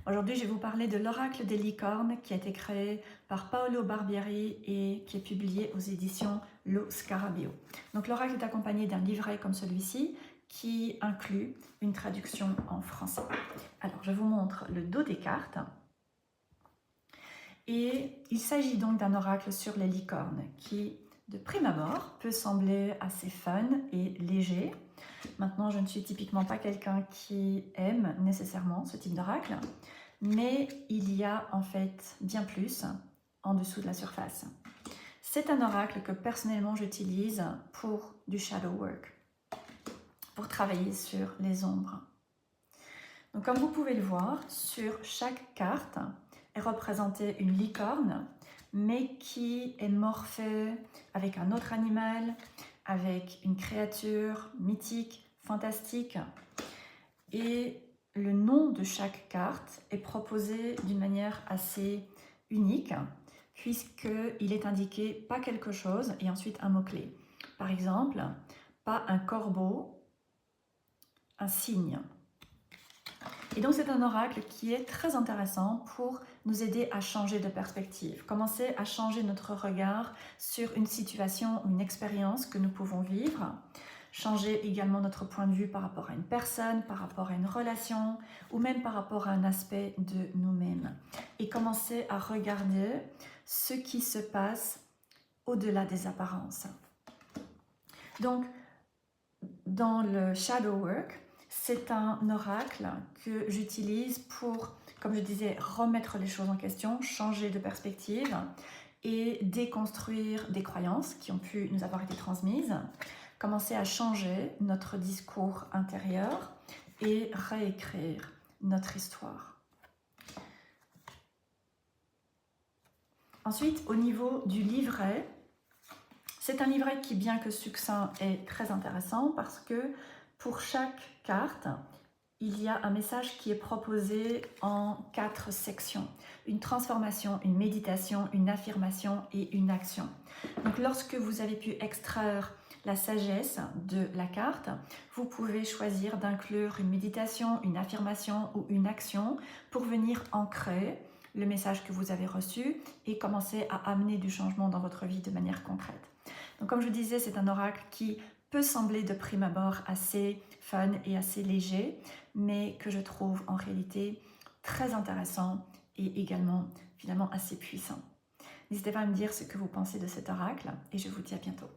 Aujourd'hui, je vais vous parler de l'oracle des licornes qui a été créé par Paolo Barbieri et qui est publié aux éditions Lo Scarabeo. Donc l'oracle est accompagné d'un livret comme celui-ci qui inclut une traduction en français. Alors, je vous montre le dos des cartes. Et il s'agit donc d'un oracle sur les licornes qui, de prime abord, peut sembler assez fun et léger. Maintenant, je ne suis typiquement pas quelqu'un qui aime nécessairement ce type d'oracle, mais il y a en fait bien plus en dessous de la surface. C'est un oracle que personnellement j'utilise pour du shadow work, pour travailler sur les ombres. Donc, comme vous pouvez le voir, sur chaque carte est représentée une licorne, mais qui est morphée avec un autre animal, avec une créature mythique, fantastique. Et le nom de chaque carte est proposé d'une manière assez unique, puisqu'il est indiqué pas quelque chose et ensuite un mot-clé. Par exemple, pas un corbeau, un cygne. Et donc c'est un oracle qui est très intéressant pour nous aider à changer de perspective, commencer à changer notre regard sur une situation ou une expérience que nous pouvons vivre, changer également notre point de vue par rapport à une personne, par rapport à une relation ou même par rapport à un aspect de nous-mêmes et commencer à regarder ce qui se passe au-delà des apparences. Donc, dans le shadow work, c'est un oracle que j'utilise pour, comme je disais, remettre les choses en question, changer de perspective et déconstruire des croyances qui ont pu nous avoir été transmises, commencer à changer notre discours intérieur et réécrire notre histoire. Ensuite, au niveau du livret, c'est un livret qui, bien que succinct, est très intéressant parce que pour chaque carte, il y a un message qui est proposé en 4 sections. Une transformation, une méditation, une affirmation et une action. Donc lorsque vous avez pu extraire la sagesse de la carte, vous pouvez choisir d'inclure une méditation, une affirmation ou une action pour venir ancrer le message que vous avez reçu et commencer à amener du changement dans votre vie de manière concrète. Donc comme je disais, c'est un oracle qui peut sembler de prime abord assez fun et assez léger, mais que je trouve en réalité très intéressant et également finalement assez puissant. N'hésitez pas à me dire ce que vous pensez de cet oracle et je vous dis à bientôt.